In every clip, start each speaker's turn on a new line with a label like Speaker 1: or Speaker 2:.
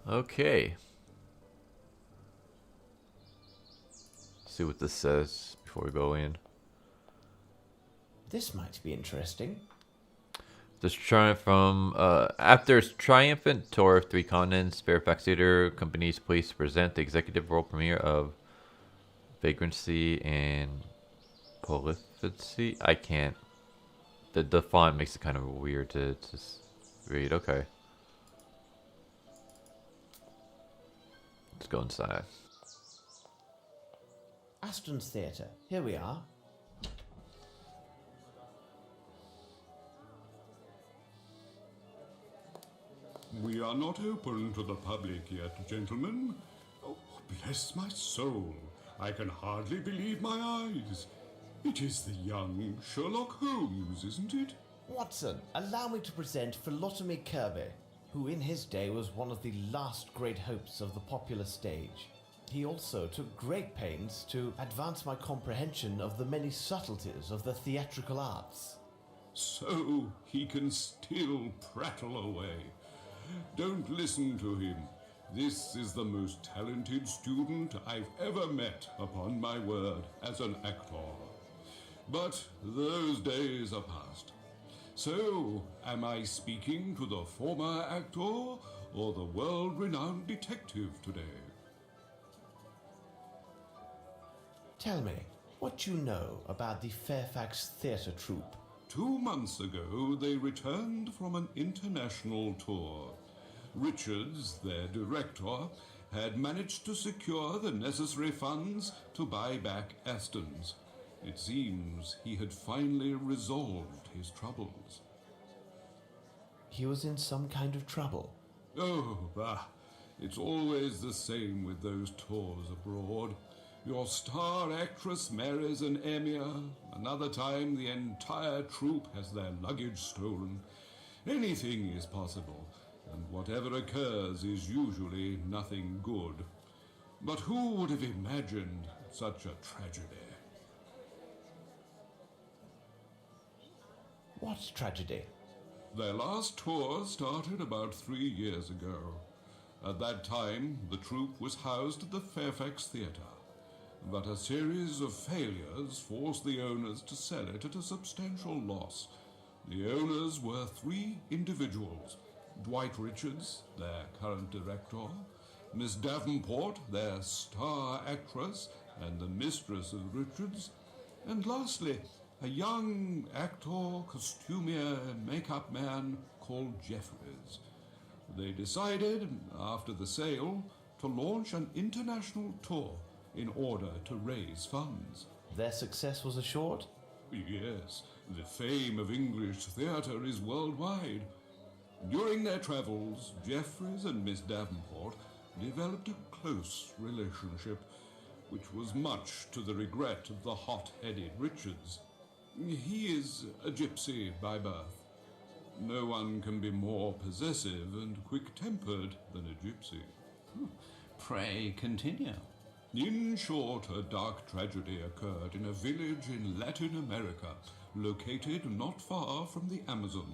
Speaker 1: Okay. See what this says before we go in.
Speaker 2: This might be interesting.
Speaker 1: This triumph from after its triumphant tour of 3 continents, Fairfax Theatre Company's pleased to present the executive world premiere of Vagrancy and Prolificy. I can't. The font makes it kind of weird to read. Okay. Let's go inside.
Speaker 2: Aston's Theatre. Here we are.
Speaker 3: We are not open to the public yet, gentlemen. Oh, bless my soul. I can hardly believe my eyes. It is the young Sherlock Holmes, isn't it?
Speaker 2: Watson, allow me to present Philotomy Kirby, who in his day was one of the last great hopes of the popular stage. He also took great pains to advance my comprehension of the many subtleties of the theatrical arts.
Speaker 3: So he can still prattle away. Don't listen to him. This is the most talented student I've ever met, upon my word, as an actor. But those days are past. So, am I speaking to the former actor or the world-renowned detective today?
Speaker 2: Tell me, what you know about the Fairfax Theatre troupe?
Speaker 3: 2 months ago, they returned from an international tour. Richards, their director, had managed to secure the necessary funds to buy back Aston's. It seems he had finally resolved his troubles.
Speaker 2: He was in some kind of trouble.
Speaker 3: Oh, it's always the same with those tours abroad. Your star actress marries an emir. Another time, the entire troupe has their luggage stolen. Anything is possible, and whatever occurs is usually nothing good. But who would have imagined such a tragedy?
Speaker 2: What tragedy?
Speaker 3: Their last tour started about 3 years ago. At that time, the troupe was housed at the Fairfax Theatre. But a series of failures forced the owners to sell it at a substantial loss. The owners were 3 individuals: Dwight Richards, their current director, Miss Davenport, their star actress and the mistress of Richards, and lastly, a young actor, costumier, makeup man called Jeffries. They decided, after the sale, to launch an international tour in order to raise funds.
Speaker 2: Their success was assured?
Speaker 3: Yes, the fame of English theatre is worldwide. During their travels, Jeffries and Miss Davenport developed a close relationship, which was much to the regret of the hot-headed Richards. He is a gypsy by birth. No one can be more possessive and quick-tempered than a gypsy.
Speaker 4: Pray continue.
Speaker 3: In short, a dark tragedy occurred in a village in Latin America, located not far from the Amazon.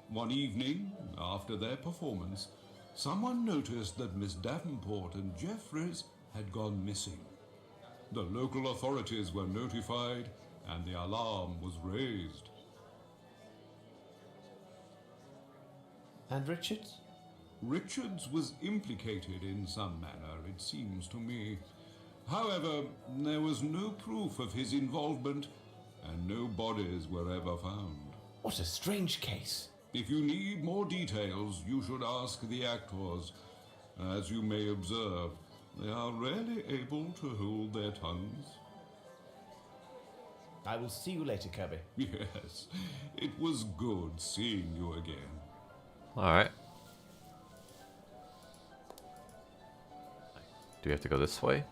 Speaker 3: One evening, after their performance, someone noticed that Miss Davenport and Jeffries had gone missing. The local authorities were notified, and the alarm was raised.
Speaker 2: And Richards?
Speaker 3: Richards was implicated in some manner, it seems to me. However, there was no proof of his involvement, and no bodies were ever found.
Speaker 2: What a strange case.
Speaker 3: If you need more details, you should ask the actors. As you may observe, they are rarely able to hold their tongues.
Speaker 2: I will see you later, Kirby.
Speaker 3: Yes, it was good seeing you again.
Speaker 1: Alright. Do we have to go this way?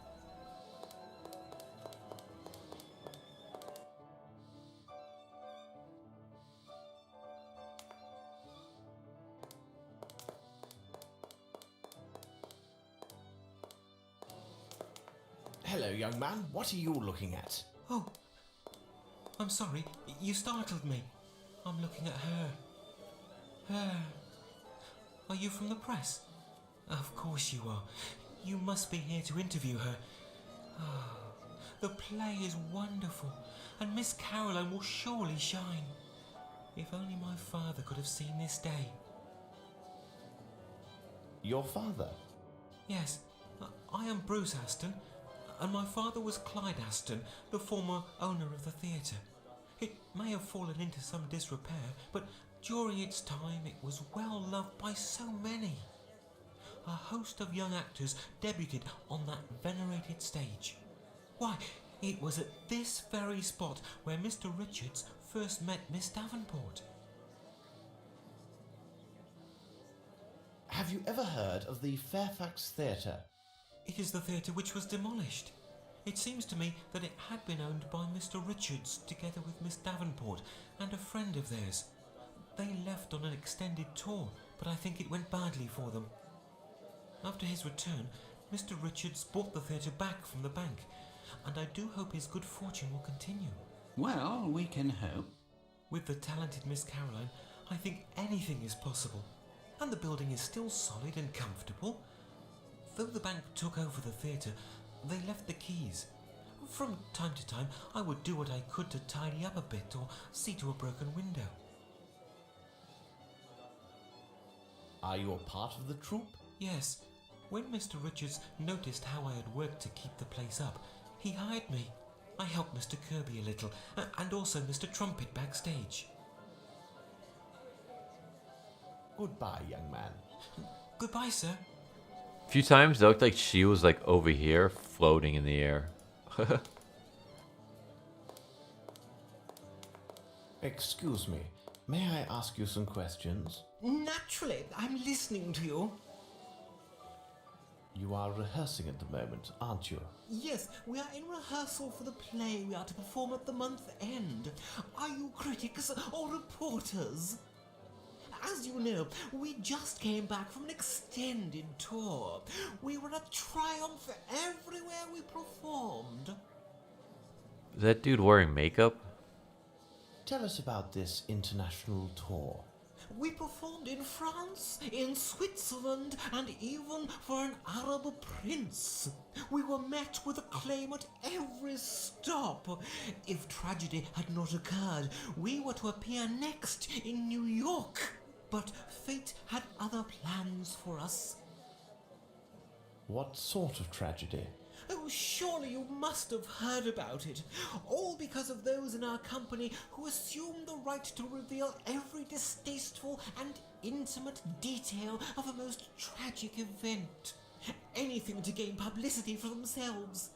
Speaker 2: Hello, young man. What are you looking at?
Speaker 5: Oh, I'm sorry. You startled me. I'm looking at her. Her. Are you from the press? Of course you are. You must be here to interview her. Ah, the play is wonderful, and Miss Caroline will surely shine. If only my father could have seen this day.
Speaker 2: Your father?
Speaker 5: Yes, I am Bruce Aston, and my father was Clyde Aston, the former owner of the theatre. It may have fallen into some disrepair, but during its time it was well loved by so many. A host of young actors debuted on that venerated stage. Why, it was at this very spot where Mr. Richards first met Miss Davenport.
Speaker 2: Have you ever heard of the Fairfax Theatre?
Speaker 5: It is the theatre which was demolished. It seems to me that it had been owned by Mr. Richards together with Miss Davenport and a friend of theirs. They left on an extended tour, but I think it went badly for them. After his return, Mr. Richards bought the theatre back from the bank, and I do hope his good fortune will continue.
Speaker 4: Well, we can hope.
Speaker 5: With the talented Miss Caroline, I think anything is possible. And the building is still solid and comfortable. Though the bank took over the theatre, they left the keys. From time to time, I would do what I could to tidy up a bit or see to a broken window.
Speaker 2: Are you a part of the troupe?
Speaker 5: Yes, when Mr. Richards noticed how I had worked to keep the place up, he hired me. I helped Mr. Kirby a little, and also Mr. Trumpet backstage.
Speaker 2: Goodbye, young man.
Speaker 5: Goodbye, sir.
Speaker 1: A few times it looked like she was like over here, floating in the air.
Speaker 2: Excuse me, may I ask you some questions?
Speaker 5: Naturally, I'm listening to you.
Speaker 2: You are rehearsing at the moment, aren't you?
Speaker 5: Yes, we are in rehearsal for the play we are to perform at the month end. Are you critics or reporters? As you know, we just came back from an extended tour. We were a triumph everywhere we performed.
Speaker 1: Is that dude wearing makeup?
Speaker 2: Tell us about this international tour.
Speaker 5: We performed in France, in Switzerland, and even for an Arab prince. We were met with acclaim at every stop. If tragedy had not occurred, we were to appear next in New York. But fate had other plans for us.
Speaker 2: What sort of tragedy?
Speaker 5: Oh, surely you must have heard about it. All because of those in our company who assumed the right to reveal every distasteful and intimate detail of a most tragic event. Anything to gain publicity for themselves.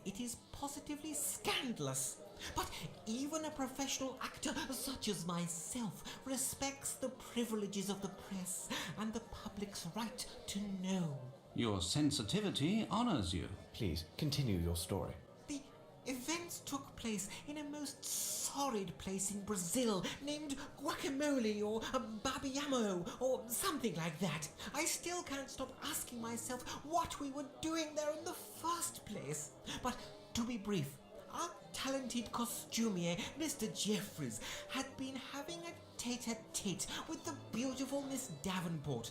Speaker 5: It is positively scandalous. But even a professional actor such as myself respects the privileges of the press and the public's right to know.
Speaker 4: Your sensitivity honors you.
Speaker 2: Please, continue your story.
Speaker 5: The events took place in a most sordid place in Brazil named Guacamole or Babiamo or something like that. I still can't stop asking myself what we were doing there in the first place. But to be brief, our talented costumier, Mr. Jeffries, had been having a tete-a-tete with the beautiful Miss Davenport.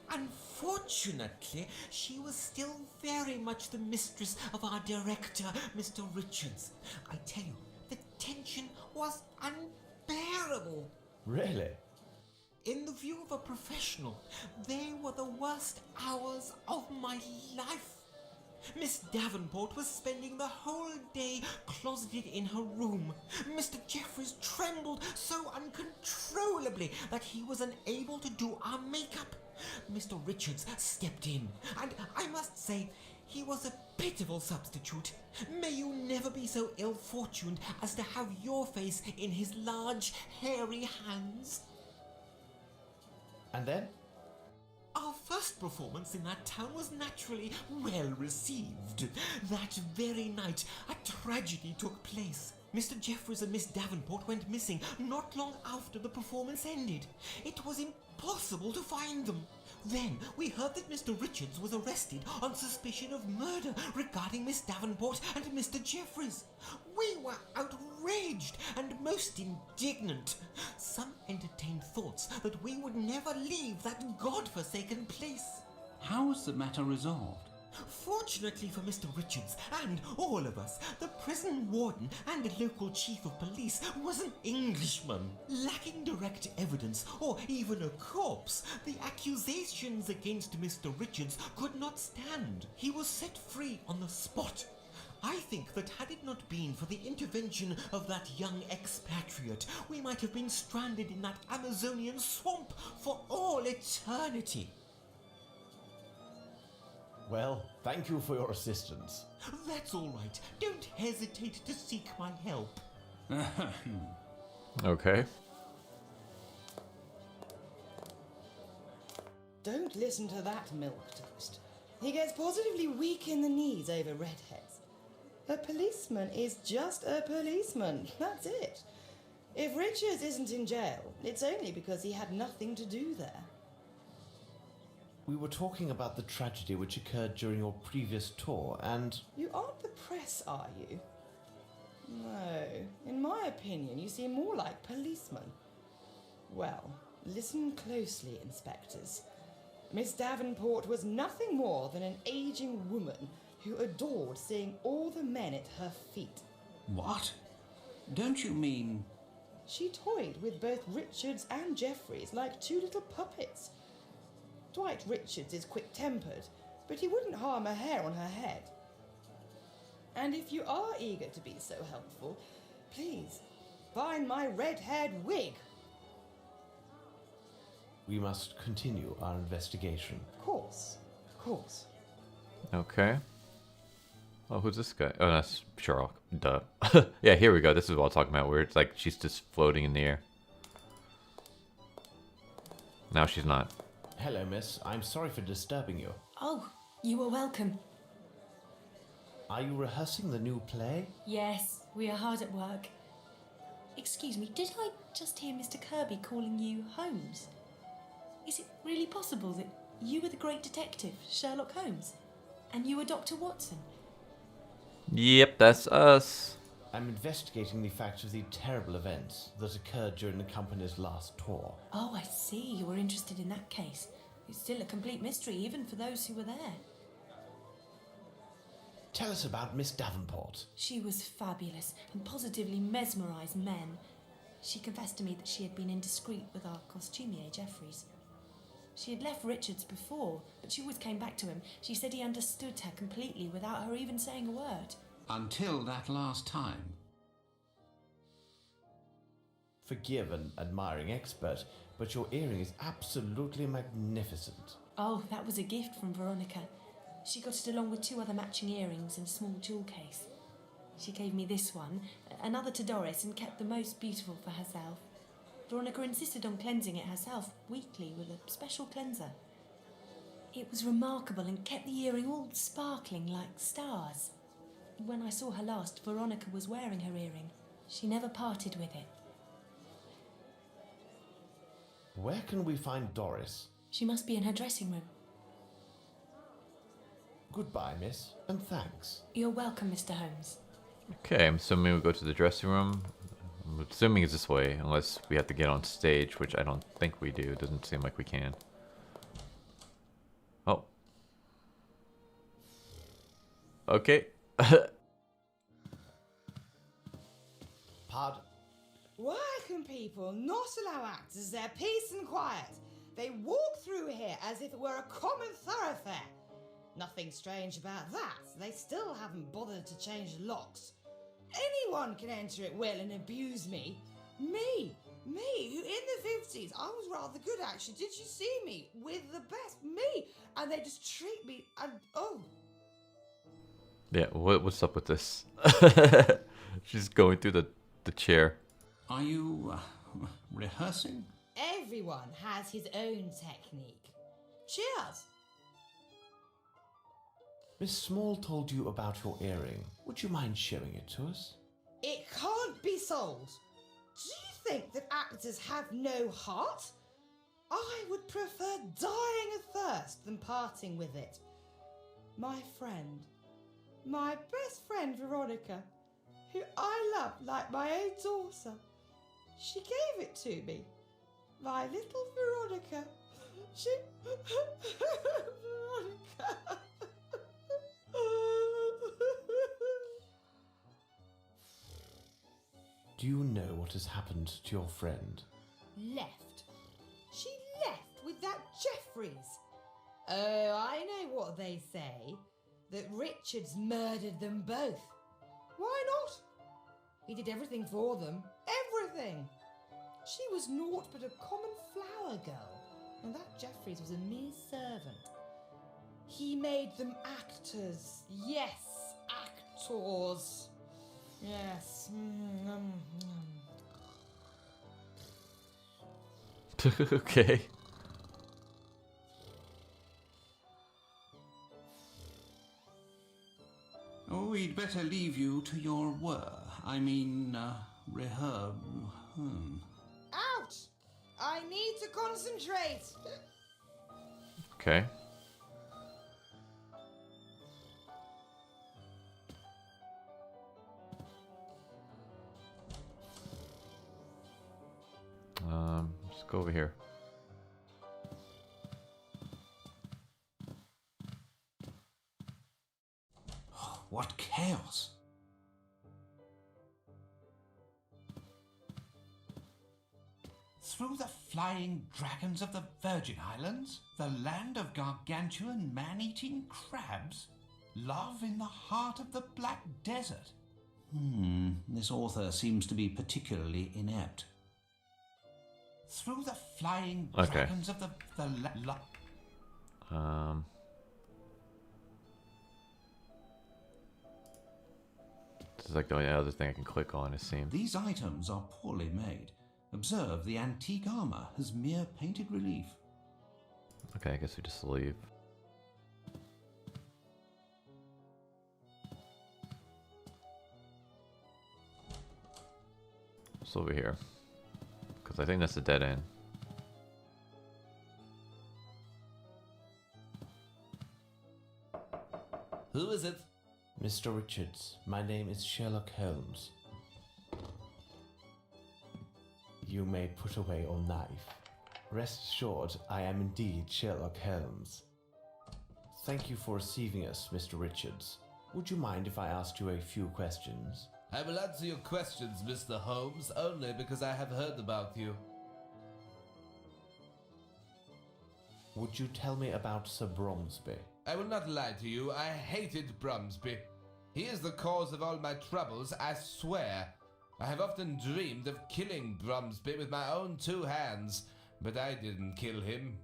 Speaker 5: Unfortunately, she was still very much the mistress of our director, Mr. Richards. I tell you, the tension was unbearable.
Speaker 2: Really?
Speaker 5: In the view of a professional, they were the worst hours of my life. Miss Davenport was spending the whole day closeted in her room. Mr. Jeffries trembled so uncontrollably that he was unable to do our makeup. Mr. Richards stepped in, and I must say, he was a pitiful substitute. May you never be so ill-fortuned as to have your face in his large, hairy hands.
Speaker 2: And then?
Speaker 5: Our first performance in that town was naturally well received. That very night, a tragedy took place. Mr. Jeffries and Miss Davenport went missing not long after the performance ended. It was impossible to find them. Then we heard that Mr. Richards was arrested on suspicion of murder regarding Miss Davenport and Mr. Jeffries. We were outraged and most indignant. Some entertained thoughts that we would never leave that God-forsaken place.
Speaker 4: How was the matter resolved?
Speaker 5: Fortunately for Mr. Richards and all of us, the prison warden and the local chief of police was an Englishman. Lacking direct evidence or even a corpse, the accusations against Mr. Richards could not stand. He was set free on the spot. I think that had it not been for the intervention of that young expatriate, we might have been stranded in that Amazonian swamp for all eternity.
Speaker 2: Well, thank you for your assistance.
Speaker 5: That's all right. Don't hesitate to seek my help.
Speaker 1: Okay.
Speaker 6: Don't listen to that milk toast. He gets positively weak in the knees over redheads. A policeman is just a policeman. That's it. If Richards isn't in jail, it's only because he had nothing to do there.
Speaker 2: We were talking about the tragedy which occurred during your previous tour, and...
Speaker 6: You aren't the press, are you? No. In my opinion, you seem more like policemen. Well, listen closely, inspectors. Miss Davenport was nothing more than an aging woman who adored seeing all the men at her feet.
Speaker 4: What? Don't you mean...
Speaker 6: She toyed with both Richards and Jeffries like two little puppets. Dwight Richards is quick-tempered, but he wouldn't harm a hair on her head. And if you are eager to be so helpful, please, find my red-haired wig.
Speaker 2: we must continue our investigation.
Speaker 6: Of course, of course.
Speaker 1: Okay. Oh, who's this guy? Oh, that's Sherlock. Duh. Yeah, here we go. This is what I'm talking about, where it's like she's just floating in the air. Now she's not.
Speaker 2: Hello, miss. I'm sorry for disturbing you.
Speaker 7: Oh, you are welcome.
Speaker 2: Are you rehearsing the new play?
Speaker 7: Yes, we are hard at work. Excuse me, did I just hear Mr. Kirby calling you Holmes? Is it really possible that you were the great detective, Sherlock Holmes, and you were Dr. Watson?
Speaker 1: Yep, that's us.
Speaker 2: I'm investigating the facts of the terrible events that occurred during the company's last tour.
Speaker 7: Oh, I see. You were interested in that case. It's still a complete mystery, even for those who were there.
Speaker 2: Tell us about Miss Davenport.
Speaker 7: She was fabulous and positively mesmerised men. She confessed to me that she had been indiscreet with our costumier, Jeffries. She had left Richards before, but she always came back to him. She said he understood her completely without her even saying a word.
Speaker 4: Until that last time.
Speaker 2: Forgive an admiring expert, but your earring is absolutely magnificent.
Speaker 7: Oh, that was a gift from Veronica. She got it along with 2 other matching earrings and a small jewel case. She gave me this one, another to Doris, and kept the most beautiful for herself. Veronica insisted on cleansing it herself weekly with a special cleanser. It was remarkable and kept the earring all sparkling like stars. When I saw her last, Veronica was wearing her earring. She never parted with it.
Speaker 2: Where can we find Doris?
Speaker 7: She must be in her dressing room.
Speaker 2: Goodbye, miss, and thanks.
Speaker 7: You're welcome, Mr. Holmes.
Speaker 1: Okay, I'm assuming we go to the dressing room. I'm assuming it's this way, unless we have to get on stage, which I don't think we do. It doesn't seem like we can. Oh. Okay.
Speaker 2: Pardon?
Speaker 6: Why can people not allow actors their peace and quiet? They walk through here as if it were a common thoroughfare. Nothing strange about that. They still haven't bothered to change the locks. Anyone can enter at will and abuse me. Me, who in the 50s, I was rather good actually. Did you see me? With the best, me. And they just treat me and, oh.
Speaker 1: Yeah, what's up with this? She's going through the chair.
Speaker 4: Are you rehearsing?
Speaker 6: Everyone has his own technique. Cheers.
Speaker 2: Miss Small told you about your earring. Would you mind showing it to us?
Speaker 6: It can't be sold. Do you think that actors have no heart? I would prefer dying of thirst than parting with it. My friend, my best friend Veronica, who I love like my own daughter, she gave it to me. My little Veronica. She...
Speaker 2: has happened to your friend.
Speaker 6: Left? She left with that Jeffries? Oh, I know what they say. That Richards murdered them both. Why not? He did everything for them. Everything! She was naught but a common flower girl, and that Jeffries was a mere servant. He made them actors. Yes, actors. Yes.
Speaker 1: Okay.
Speaker 4: Oh, we'd better leave you to your
Speaker 6: Out! I need to concentrate.
Speaker 1: Okay. Let's go over here.
Speaker 4: What chaos! Through the flying dragons of the Virgin Islands, the land of gargantuan man-eating crabs, love in the heart of the Black Desert. This author seems to be particularly inept. Through the flying dragons of the
Speaker 1: This is like the only other thing I can click on, it seems.
Speaker 4: These items are poorly made. Observe the antique armor as mere painted relief.
Speaker 1: Okay, I guess we just leave. It's over here. Because I think that's the dead end.
Speaker 2: Who is it? Mr. Richards, my name is Sherlock Holmes. You may put away your knife. Rest assured, I am indeed Sherlock Holmes. Thank you for receiving us, Mr. Richards. Would you mind if I asked you a few questions?
Speaker 8: I will answer your questions, Mr. Holmes, only because I have heard about you.
Speaker 2: Would you tell me about Sir Bromsby?
Speaker 8: I will not lie to you, I hated Bromsby. He is the cause of all my troubles, I swear. I have often dreamed of killing Bromsby with my own two hands, but I didn't kill him.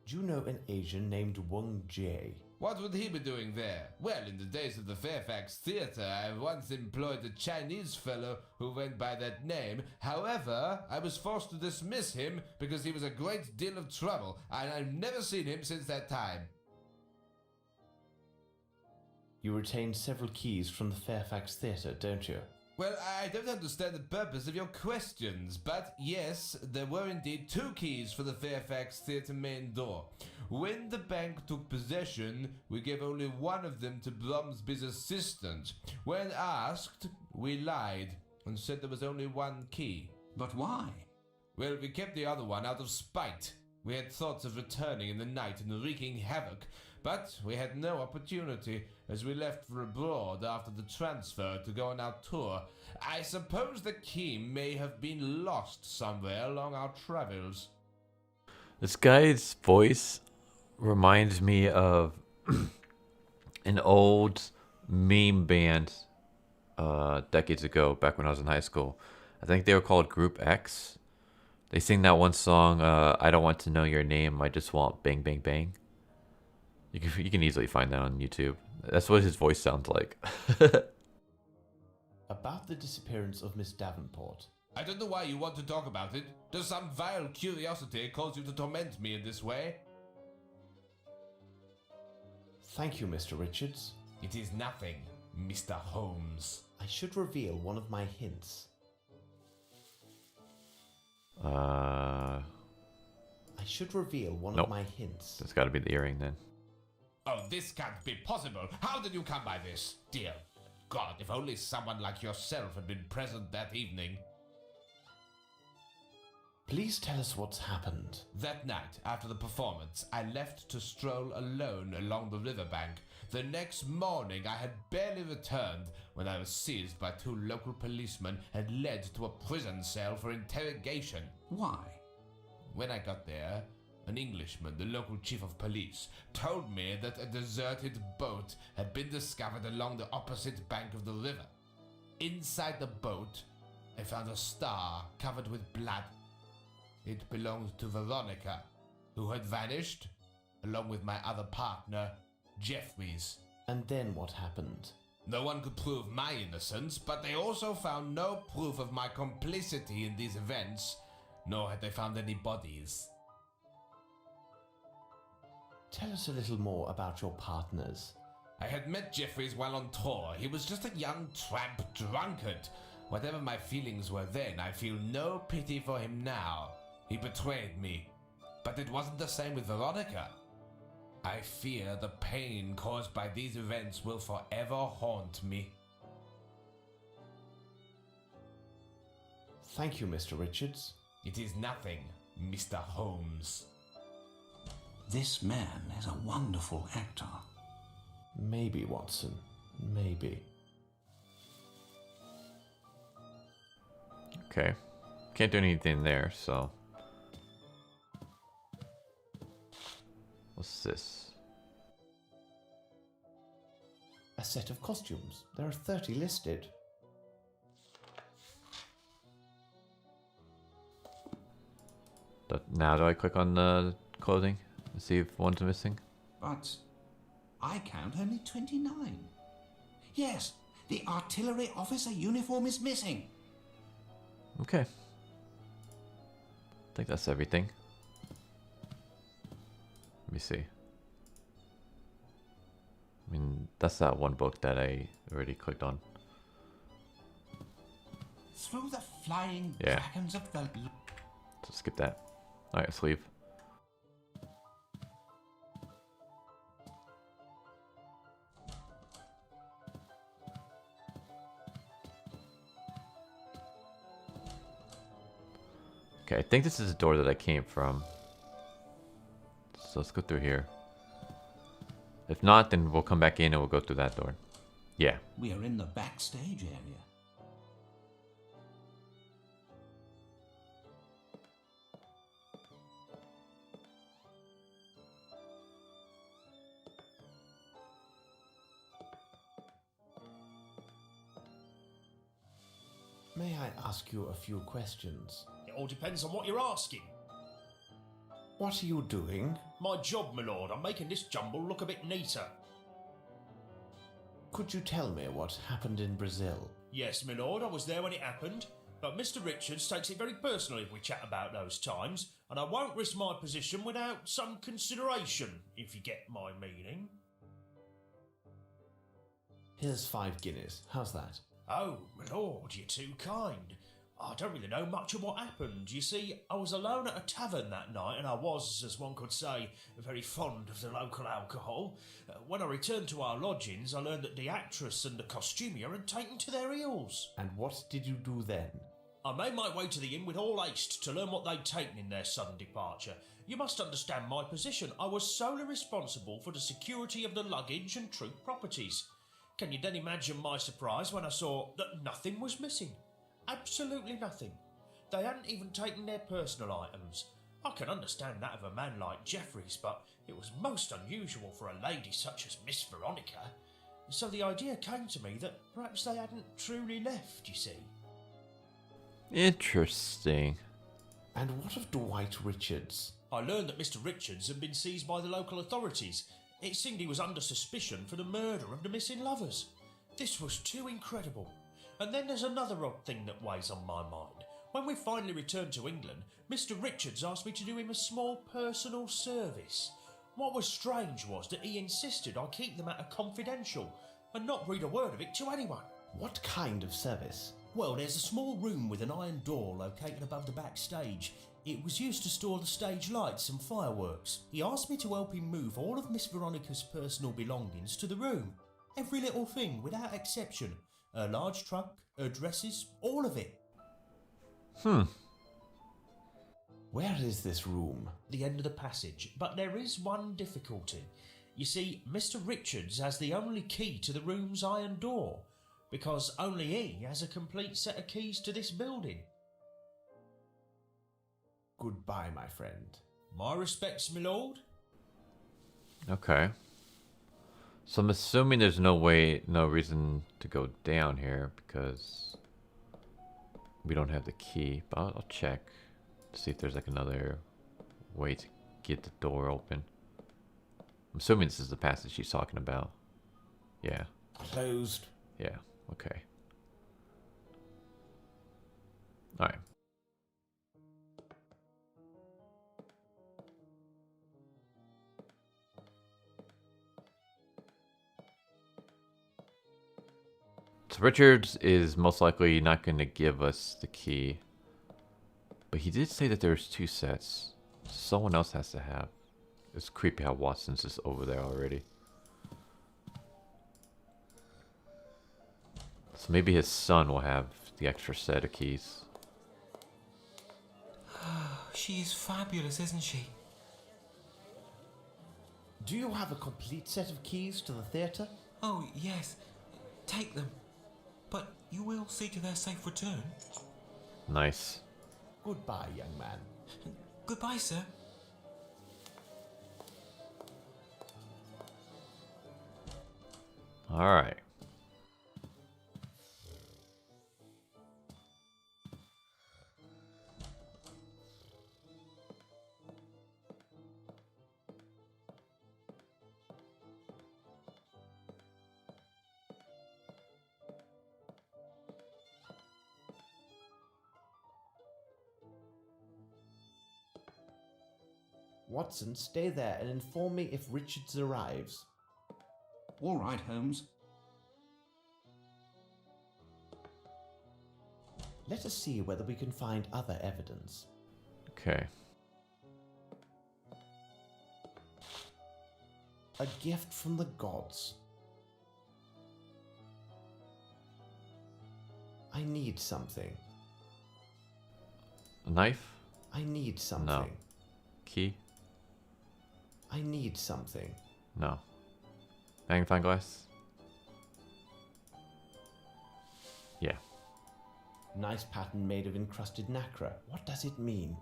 Speaker 2: Do you know an Asian named Wang Jie?
Speaker 8: What would he be doing there? Well, in the days of the Fairfax Theatre, I once employed a Chinese fellow who went by that name. However, I was forced to dismiss him because he was a great deal of trouble, and I've never seen him since that time.
Speaker 2: You retained several keys from the Fairfax Theatre, don't you?
Speaker 8: Well, I don't understand the purpose of your questions, but yes, there were indeed two keys for the Fairfax Theatre main door. When the bank took possession, we gave only one of them to Bromsby's assistant. When asked, we lied and said there was only one key.
Speaker 4: But why?
Speaker 8: Well, we kept the other one out of spite. We had thoughts of returning in the night and wreaking havoc, but we had no opportunity, as we left for abroad after the transfer to go on our tour. I suppose the key may have been lost somewhere along our travels.
Speaker 1: This guy's voice reminds me of an old meme band decades ago, back when I was in high school. I think they were called Group X. They sing that one song, I don't want to know your name, I just want bang bang bang. You can easily find that on YouTube. That's what his voice sounds like.
Speaker 2: About the disappearance of Miss Davenport.
Speaker 8: I don't know why you want to talk about it. Does some vile curiosity cause you to torment me in this way?
Speaker 2: Thank you, Mr. Richards.
Speaker 8: It is nothing, Mr. Holmes.
Speaker 2: I should reveal one of my hints.
Speaker 1: I
Speaker 2: should reveal one
Speaker 1: Nope.
Speaker 2: of my hints.
Speaker 1: That's got to be the earring then.
Speaker 8: Oh, this can't be possible. How did you come by this? Dear God, if only someone like yourself had been present that evening.
Speaker 2: Please tell us what's happened.
Speaker 8: That night, after the performance, I left to stroll alone along the riverbank. The next morning I had barely returned when I was seized by 2 local policemen and led to a prison cell for interrogation.
Speaker 4: Why?
Speaker 8: When I got there, an Englishman, the local chief of police, told me that a deserted boat had been discovered along the opposite bank of the river. Inside the boat, I found a star covered with blood. It belonged to Veronica, who had vanished, along with my other partner, Jeffries.
Speaker 2: And then what happened?
Speaker 8: No one could prove my innocence, but they also found no proof of my complicity in these events, nor had they found any bodies.
Speaker 2: Tell us a little more about your partners.
Speaker 8: I had met Jeffries while on tour. He was just a young tramp drunkard. Whatever my feelings were then, I feel no pity for him now. He betrayed me. But it wasn't the same with Veronica. I fear the pain caused by these events will forever haunt me.
Speaker 2: Thank you, Mr. Richards.
Speaker 8: It is nothing, Mr. Holmes.
Speaker 4: This man is a wonderful actor.
Speaker 2: Maybe, Watson. Maybe.
Speaker 1: Okay. Can't do anything there, so. What's this?
Speaker 2: A set of costumes. There are 30 listed.
Speaker 1: Now do I click on the clothing and see if one's missing?
Speaker 4: But I count only 29. Yes, the artillery officer uniform is missing.
Speaker 1: Okay. I think that's everything. Let me see. I mean, that's that one book that I already clicked on.
Speaker 4: Through the flying
Speaker 1: Yeah.
Speaker 4: dragons of the...
Speaker 1: So skip that. Alright, let's leave. Okay, I think this is the door that I came from. So let's go through here. If not, then we'll come back in and we'll go through that door. Yeah.
Speaker 4: We are in the backstage area.
Speaker 2: May I ask you a few questions?
Speaker 9: It all depends on what you're asking.
Speaker 2: What are you doing?
Speaker 9: My job, my lord. I'm making this jumble look a bit neater.
Speaker 2: Could you tell me what happened in Brazil?
Speaker 9: Yes, my lord, I was there when it happened. But Mr. Richards takes it very personally if we chat about those times, and I won't risk my position without some consideration, if you get my meaning.
Speaker 2: Here's 5 guineas. How's that?
Speaker 9: Oh, my lord, you're too kind. I don't really know much of what happened. You see, I was alone at a tavern that night, and I was, as one could say, very fond of the local alcohol. When I returned to our lodgings, I learned that the actress and the costumier had taken to their heels.
Speaker 2: And what did you do then?
Speaker 9: I made my way to the inn with all haste to learn what they'd taken in their sudden departure. You must understand my position. I was solely responsible for the security of the luggage and Troupe properties. Can you then imagine my surprise when I saw that nothing was missing? Absolutely nothing. They hadn't even taken their personal items. I can understand that of a man like Jeffries, but it was most unusual for a lady such as Miss Veronica. So the idea came to me that perhaps they hadn't truly left, you see.
Speaker 1: Interesting.
Speaker 2: And what of Dwight Richards?
Speaker 9: I learned that Mr. Richards had been seized by the local authorities. It seemed he was under suspicion for the murder of the missing lovers. This was too incredible. And then there's another odd thing that weighs on my mind. When we finally returned to England, Mr. Richards asked me to do him a small personal service. What was strange was that he insisted I keep the matter confidential and not read a word of it to anyone.
Speaker 2: What kind of service?
Speaker 9: Well, there's a small room with an iron door located above the backstage. It was used to store the stage lights and fireworks. He asked me to help him move all of Miss Veronica's personal belongings to the room. Every little thing, without exception. Her large trunk, her dresses, all of it.
Speaker 2: Where is this room?
Speaker 9: The end of the passage, but there is one difficulty. You see, Mr. Richards has the only key to the room's iron door, because only he has a complete set of keys to this building.
Speaker 2: Goodbye, my friend.
Speaker 9: My respects, my lord.
Speaker 1: Okay. So I'm assuming there's no reason to go down here because we don't have the key. But I'll check to see if there's like another way to get the door open. I'm assuming this is the passage she's talking about. Yeah.
Speaker 2: Closed.
Speaker 1: Yeah. Okay. All right. So Richards is most likely not going to give us the key. But he did say that there's 2 sets. Someone else has to have. It's creepy how Watson's just over there already. So maybe his son will have the extra set of keys.
Speaker 5: She is fabulous, isn't she?
Speaker 2: Do you have a complete set of keys to the theatre?
Speaker 5: Oh, yes. Take them. But you will see to their safe return.
Speaker 1: Nice.
Speaker 2: Goodbye, young man.
Speaker 5: Goodbye, sir.
Speaker 1: All right.
Speaker 2: Watson, stay there and inform me if Richards arrives.
Speaker 4: All right, Holmes.
Speaker 2: Let us see whether we can find other evidence.
Speaker 1: Okay.
Speaker 2: A gift from the gods. I need something.
Speaker 1: A knife?
Speaker 2: I need something.
Speaker 1: No. Key?
Speaker 2: I need something.
Speaker 1: No. Magnifying glass? Yeah.
Speaker 2: Nice pattern made of encrusted nacre. What does it mean?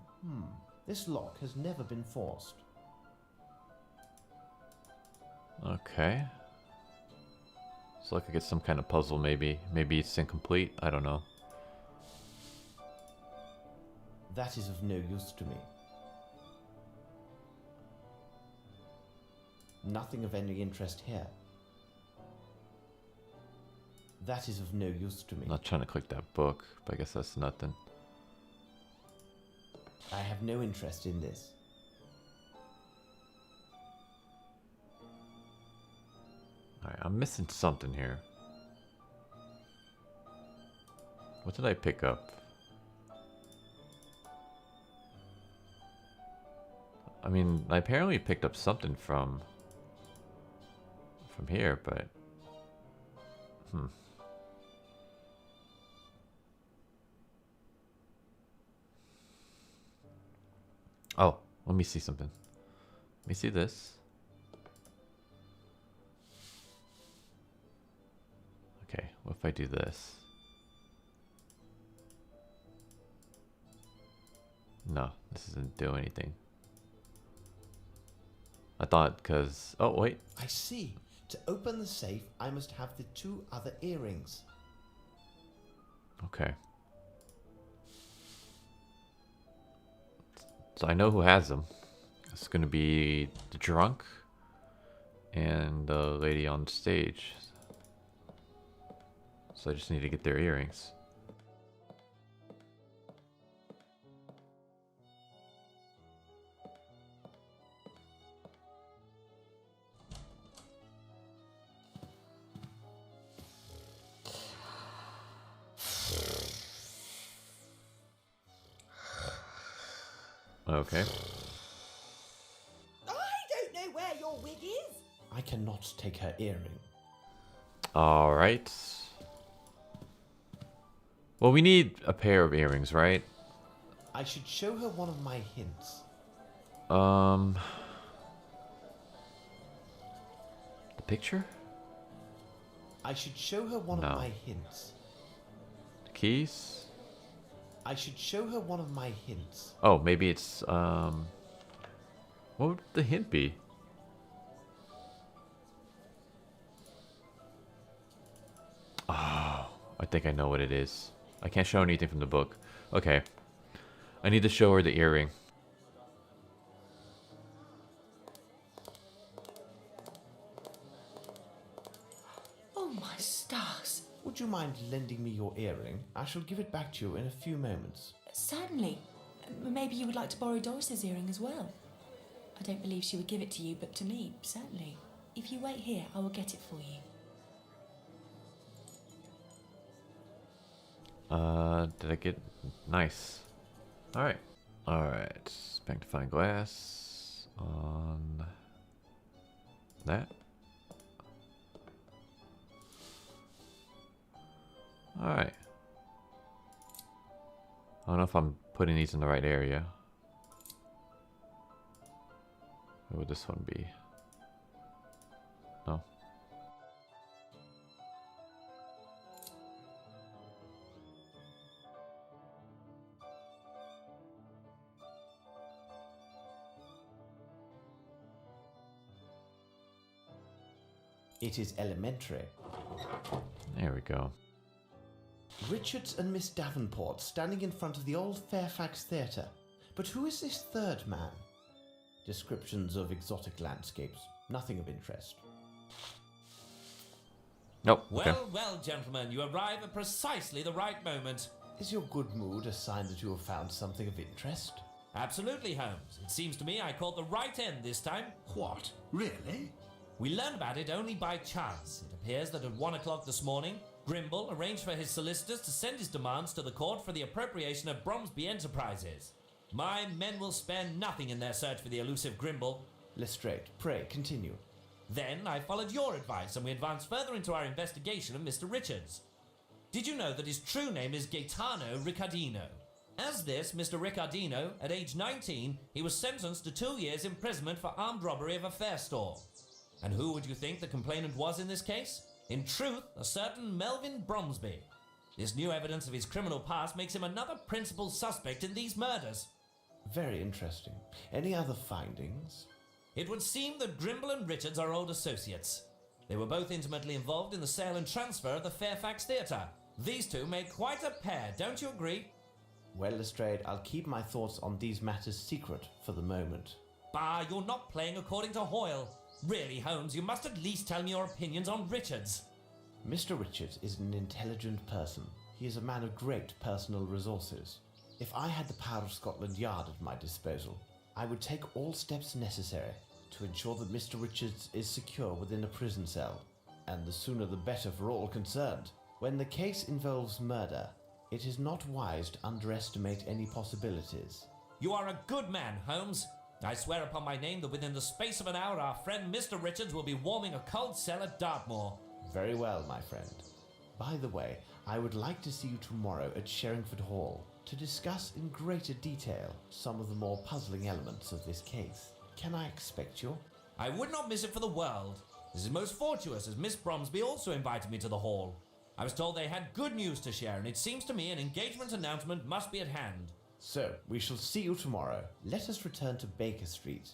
Speaker 2: This lock has never been forced.
Speaker 1: Okay. So like I get some kind of puzzle maybe. Maybe it's incomplete. I don't know.
Speaker 2: That is of no use to me. Nothing of any interest here. That is of no use to me.
Speaker 1: I'm not trying to click that book, but I guess that's nothing.
Speaker 2: I have no interest in this.
Speaker 1: Alright, I'm missing something here. What did I pick up? I mean, I apparently picked up something from here, but Oh, let me see something. Let me see this. Okay, what if I do this? No, this doesn't do anything. I thought because... Oh, wait.
Speaker 2: I see. To open the safe, I must have the 2 other earrings.
Speaker 1: Okay. So I know who has them. It's going to be the drunk and the lady on stage. So I just need to get their earrings. Okay.
Speaker 6: I don't know where your wig is.
Speaker 2: I cannot take her earring.
Speaker 1: Alright. Well, we need a pair of earrings, right?
Speaker 2: I should show her one of my hints.
Speaker 1: picture?
Speaker 2: I should show her one
Speaker 1: No.
Speaker 2: of my hints.
Speaker 1: The keys?
Speaker 2: I should show her one of my hints.
Speaker 1: Oh, maybe it's, what would the hint be? Oh, I think I know what it is. I can't show anything from the book. Okay. I need to show her the earring.
Speaker 7: Oh my stars.
Speaker 2: Would you mind lending me your earring? I shall give it back to you in a few moments.
Speaker 7: Certainly. Maybe you would like to borrow Doris's earring as well. I don't believe she would give it to you, but to me, certainly. If you wait here, I will get it for you.
Speaker 1: Did I get... Nice. Alright. Alright. Magnifying glass on that. Alright. I don't know if I'm putting these in the right area. Where would this one be? No.
Speaker 2: It is elementary.
Speaker 1: There we go.
Speaker 2: Richards and Miss Davenport standing in front of the old Fairfax Theatre. But who is this third man? Descriptions of exotic landscapes. Nothing of interest.
Speaker 1: Nope. Okay.
Speaker 10: Well, well, gentlemen, you arrive at precisely the right moment.
Speaker 2: Is your good mood a sign that you have found something of interest?
Speaker 10: Absolutely, Holmes. It seems to me I caught the right end this time.
Speaker 4: What? Really?
Speaker 10: We learned about it only by chance. It appears that at 1 o'clock this morning, Grimble arranged for his solicitors to send his demands to the court for the appropriation of Bromsby Enterprises. My men will spare nothing in their search for the elusive Grimble.
Speaker 2: Lestrade, pray, continue.
Speaker 10: Then I followed your advice and we advanced further into our investigation of Mr. Richards. Did you know that his true name is Gaetano Riccardino? As this Mr. Riccardino, at age 19, he was sentenced to 2 years imprisonment for armed robbery of a fair store. And who would you think the complainant was in this case? In truth, a certain Melvyn Bromsby. This new evidence of his criminal past makes him another principal suspect in these murders.
Speaker 2: Very interesting. Any other findings?
Speaker 10: It would seem that Grimble and Richards are old associates. They were both intimately involved in the sale and transfer of the Fairfax Theatre. These two made quite a pair, don't you agree?
Speaker 2: Well, Lestrade, I'll keep my thoughts on these matters secret for the moment.
Speaker 10: Bah, you're not playing according to Hoyle. Really, Holmes, you must at least tell me your opinions on Richards.
Speaker 2: Mr. Richards is an intelligent person. He is a man of great personal resources. If I had the power of Scotland Yard at my disposal, I would take all steps necessary to ensure that Mr. Richards is secure within a prison cell, and the sooner the better for all concerned. When the case involves murder, it is not wise to underestimate any possibilities.
Speaker 10: You are a good man, Holmes. I swear upon my name that within the space of an hour our friend Mr. Richards will be warming a cold cell at Dartmoor.
Speaker 2: Very well, my friend. By the way, I would like to see you tomorrow at Sherringford Hall to discuss in greater detail some of the more puzzling elements of this case. Can I expect you?
Speaker 10: I would not miss it for the world. This is most fortuitous, as Miss Bromsby also invited me to the hall. I was told they had good news to share, and it seems to me an engagement announcement must be at hand.
Speaker 2: So, we shall see you tomorrow. Let us return to Baker Street.